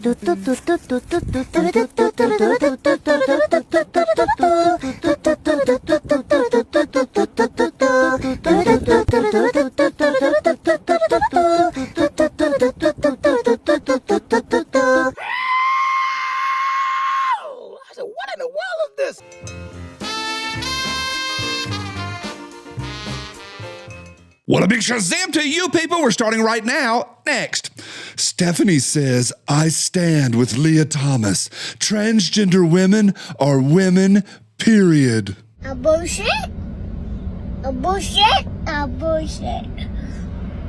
What in the world is this? What a big shazam to you people. We're starting right now. Next. Stephanie says, I stand with Leah Thomas. Transgender women are women, period. A bullshit? A bullshit? A bullshit.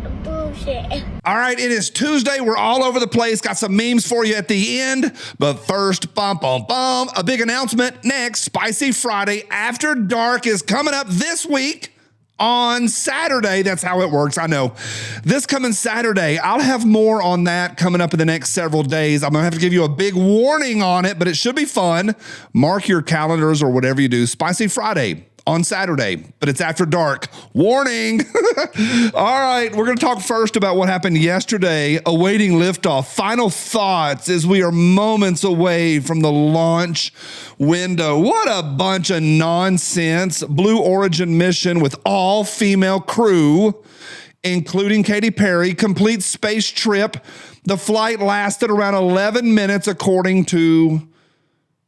A bullshit. All right, it is Tuesday. We're all over the place. Got some memes for you at the end. But first, a big announcement. Next, Spicy Friday After Dark is coming up this week. On Saturday, that's how it works, I know. This coming Saturday, I'll have more on that coming up in the next several days. I'm gonna have to give you a big warning on it, but it should be fun. Mark your calendars or whatever you do. Spicy Friday on Saturday, but it's after dark. Warning. All right, we're gonna talk first about what happened yesterday, awaiting liftoff. Final thoughts as we are moments away from the launch window. What a bunch of nonsense. Blue Origin mission with all female crew, including Katy Perry, complete space trip. The flight lasted around 11 minutes according to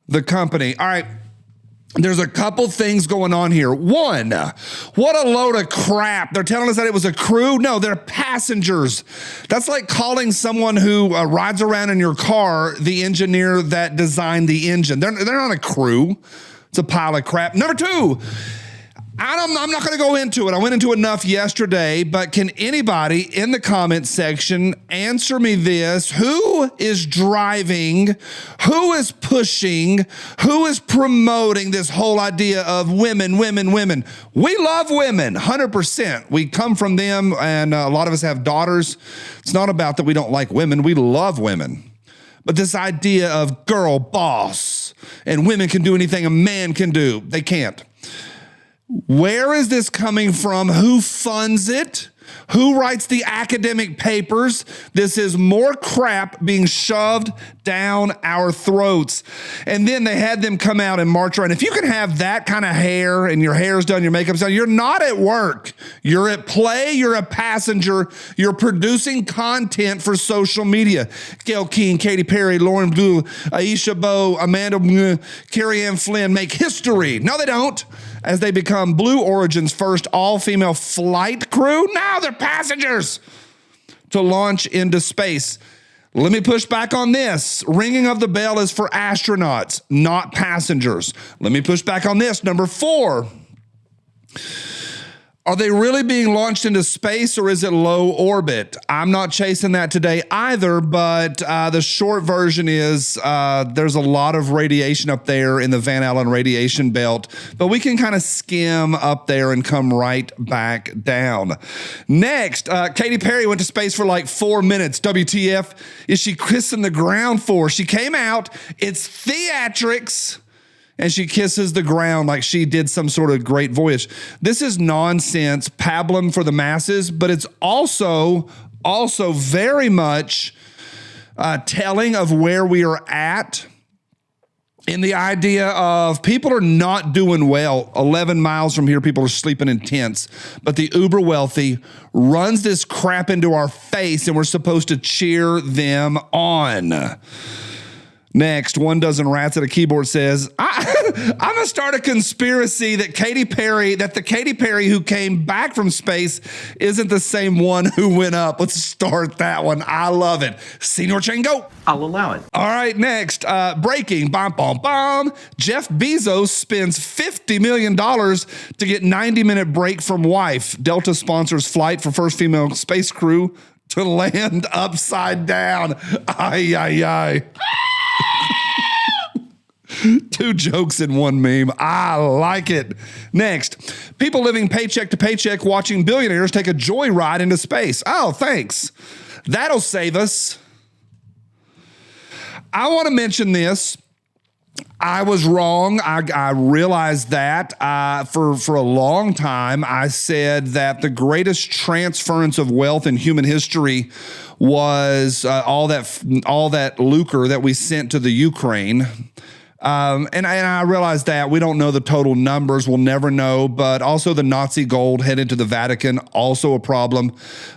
the company. All right. There's a couple things going on here. One, what a load of crap. They're telling us that it was a crew. No, they're passengers. That's like calling someone who rides around in your car the engineer that designed the engine. They're not a crew. It's a pile of crap. Number two, I'm not going to go into it. I went into enough yesterday, but can anybody in the comments section answer me this? Who is driving? Who is pushing? Who is promoting this whole idea of women? We love women, 100%. We come from them, and a lot of us have daughters. It's not about that we don't like women. We love women. But this idea of girl boss and women can do anything a man can do, they can't. Where is this coming from? Who funds it? Who writes the academic papers? This is more crap being shoved down our throats. And then they had them come out and march around. If you can have that kind of hair and your hair's done, your makeup's done, you're not at work. You're at play. You're a passenger. You're producing content for social media. Gayle King, Katy Perry, Lauren Blue, Aisha Bowe, Amanda, Carrie Ann Flynn make history. No, they don't. As they become Blue Origin's first all-female flight crew. Now they're passengers to launch into space. Let me push back on this. Ringing of the bell is for astronauts, not passengers. Let me push back on this. Number 4. Are they really being launched into space or is it low orbit? I'm not chasing that today either, but the short version is there's a lot of radiation up there in the Van Allen radiation belt, but we can kind of skim up there and come right back down. Next, Katy Perry went to space for like 4 minutes. WTF is she kissing the ground for? She came out, it's theatrics, and she kisses the ground like she did some sort of great voyage. This is nonsense, pablum for the masses, but it's also very much telling of where we are at in the idea of people are not doing well. 11 miles from here, people are sleeping in tents, but the uber wealthy runs this crap into our face and we're supposed to cheer them on. Next, 1 dozen rats at a keyboard says, I'm going to start a conspiracy that the Katy Perry who came back from space isn't the same one who went up. Let's start that one. I love it. Senior Chain, go. I'll allow it. All right, next, breaking, Jeff Bezos spends $50 million to get 90-minute break from wife. Delta sponsors flight for first female space crew to land upside down. Ay, ay, ay. 2 jokes in one meme. I like it. Next, people living paycheck to paycheck watching billionaires take a joyride into space. Oh, thanks. That'll save us. I want to mention this. I was wrong. I realized that for a long time, I said that the greatest transference of wealth in human history was all that lucre that we sent to the Ukraine. And I realize that we don't know the total numbers. We'll never know. But also the Nazi gold headed to the Vatican, also a problem.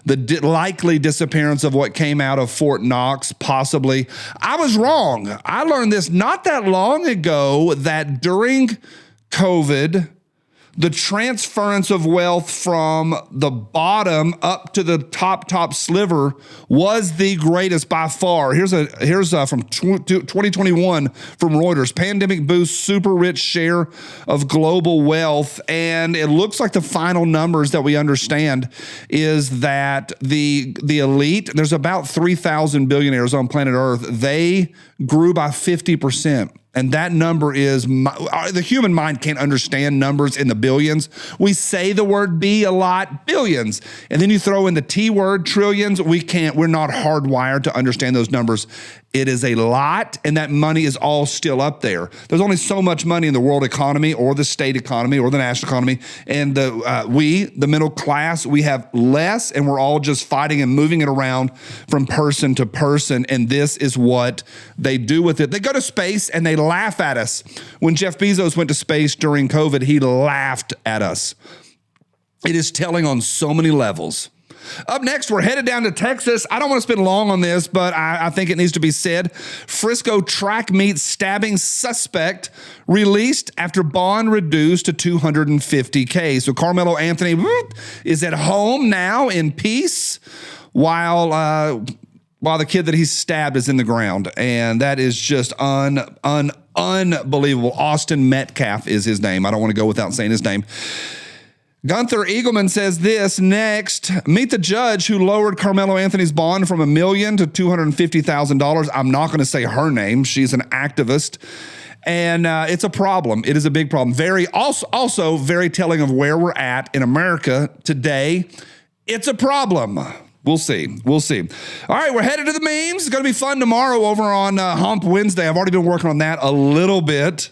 The likely disappearance of what came out of Fort Knox, possibly. I was wrong. I learned this not that long ago that during COVID, the transference of wealth from the bottom up to the top sliver was the greatest by far. Here's from 2021 from Reuters. Pandemic boosts super rich share of global wealth. And it looks like the final numbers that we understand is that the elite, there's about 3,000 billionaires on planet Earth. They grew by 50%. And that number is, the human mind can't understand numbers in the billions. We say the word B a lot, billions. And then you throw in the T word, trillions. We're not hardwired to understand those numbers. It is a lot, and that money is all still up there. There's only so much money in the world economy or the state economy or the national economy. And the middle class, we have less, and we're all just fighting and moving it around from person to person. And this is what they do with it. They go to space and they laugh at us. When Jeff Bezos went to space during COVID, he laughed at us. It is telling on so many levels. Up next, we're headed down to Texas. I don't want to spend long on this, but I think it needs to be said. Frisco track meet stabbing suspect released after bond reduced to $250K. So Carmelo Anthony is at home now in peace while the kid that he stabbed is in the ground. And that is just unbelievable. Austin Metcalf is his name. I don't want to go without saying his name. Gunther Eagleman says this next. Meet the judge who lowered Carmelo Anthony's bond from $1 million to $250,000. I'm not going to say her name. She's an activist. And it's a problem. It is a big problem. Also very telling of where we're at in America today. It's a problem. We'll see. All right, we're headed to the memes. It's going to be fun tomorrow over on Hump Wednesday. I've already been working on that a little bit.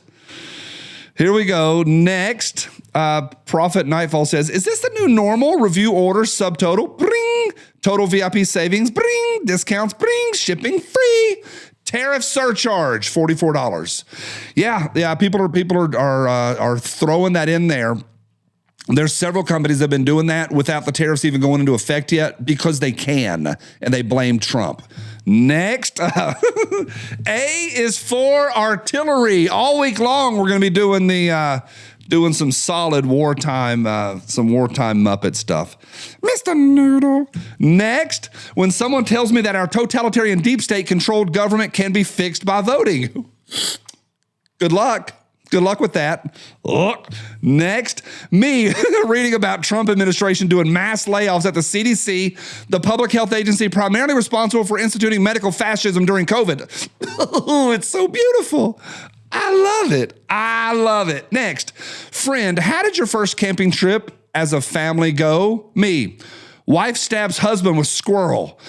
Here we go. Next, Prophet Nightfall says, is this the new normal? Review order, subtotal, bring. Total VIP savings, bring. Discounts, bring. Shipping free. Tariff surcharge, $44. Yeah. People are throwing that in there. There's several companies that have been doing that without the tariffs even going into effect yet because they can, and they blame Trump. Next, A is for artillery. All week long, we're going to be doing some solid wartime Muppet stuff. Mr. Noodle. Next, when someone tells me that our totalitarian deep state controlled government can be fixed by voting. Good luck. Good luck with that. Next, me reading about Trump administration doing mass layoffs at the CDC, the public health agency primarily responsible for instituting medical fascism during COVID. Oh, it's so beautiful. I love it. Next, friend, how did your first camping trip as a family go? Me, wife stabs husband with squirrel.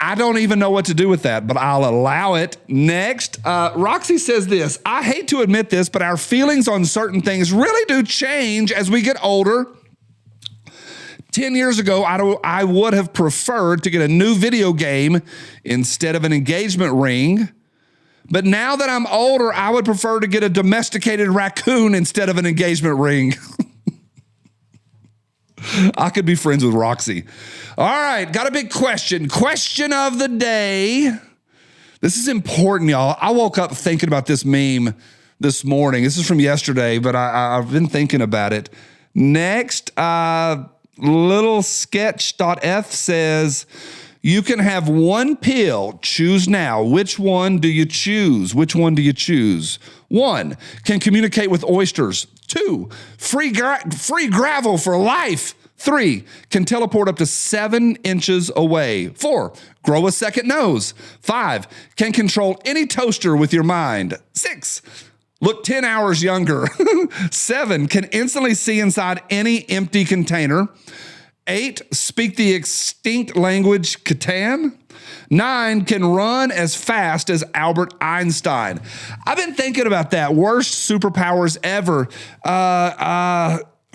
I don't even know what to do with that, but I'll allow it. Next, Roxy says this. I hate to admit this, but our feelings on certain things really do change as we get older. 10 years ago, I would have preferred to get a new video game instead of an engagement ring. But now that I'm older, I would prefer to get a domesticated raccoon instead of an engagement ring. I could be friends with Roxy. All right, got a big question. Question of the day. This is important, y'all. I woke up thinking about this meme this morning. This is from yesterday, but I've been thinking about it. Next, little sketch.f says, you can have one pill. Choose now. Which one do you choose? 1, can communicate with oysters. 2, free gravel for life. 3, can teleport up to 7 inches away. 4, grow a second nose. 5, can control any toaster with your mind. 6, look 10 hours younger. 7, can instantly see inside any empty container. 8, speak the extinct language Catan. 9, can run as fast as Albert Einstein. I've been thinking about that. Worst superpowers ever.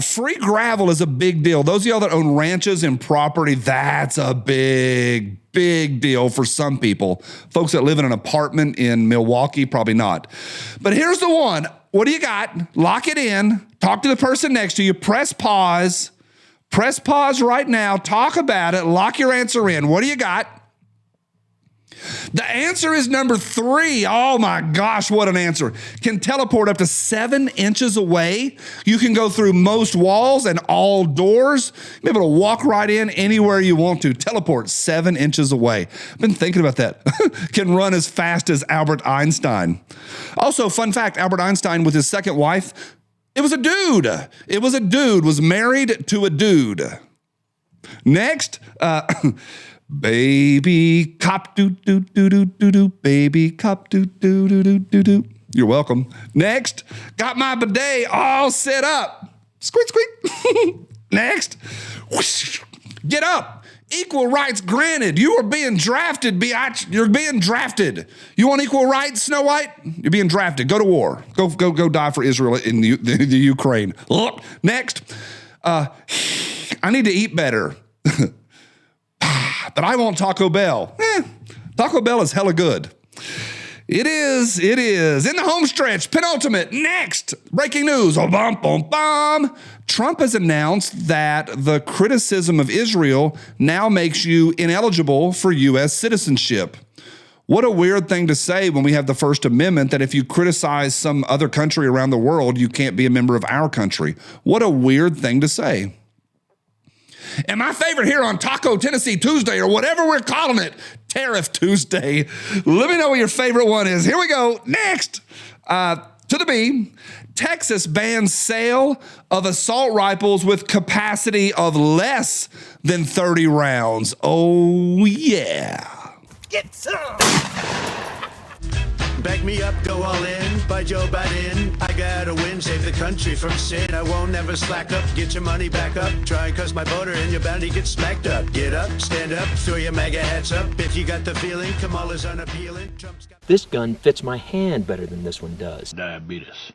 Free gravel is a big deal. Those of y'all that own ranches and property, that's a big deal for some people. Folks that live in an apartment in Milwaukee, probably not. But here's the one. What do you got? Lock it in. Talk to the person next to you. Press pause. Press pause right now. Talk about it. Lock your answer in. What do you got? The answer is number 3. Oh my gosh, what an answer. Can teleport up to 7 inches away. You can go through most walls and all doors. Be able to walk right in anywhere you want to. Teleport 7 inches away. I've been thinking about that. Can run as fast as Albert Einstein. Also, fun fact, Albert Einstein with his second wife, it was a dude. It was a dude, was married to a dude. Next, baby cop doo doo doo doo doo doo, baby cop doo doo doo doo doo doo. You're welcome. Next, got my bidet all set up. Squeak squeak. Next, whoosh, get up. Equal rights granted. You are being drafted, biatch. You're being drafted. You want equal rights, Snow White? You're being drafted. Go to war. Go die for Israel in the Ukraine. Next, I need to eat better. But I want Taco Bell. Taco Bell is hella good. It is. In the home stretch, penultimate. Next, breaking news. Oh, bum, bum, bum. Trump has announced that the criticism of Israel now makes you ineligible for U.S. citizenship. What a weird thing to say when we have the First Amendment that if you criticize some other country around the world, you can't be a member of our country. What a weird thing to say. And my favorite here on Taco Tennessee Tuesday, or whatever we're calling it, Tariff Tuesday. Let me know what your favorite one is. Here we go. Next, to the B. Texas bans sale of assault rifles with capacity of less than 30 rounds. Oh, yeah. Get some. Back me up, go all in, by Joe Biden. I gotta win, save the country from sin. I won't never slack up, get your money back up. Try and cuss my voter and you're bound to get smacked up. Get up, stand up, throw your MAGA hats up. If you got the feeling, Kamala's unappealing. Trump's got This gun fits my hand better than this one does. Diabetes.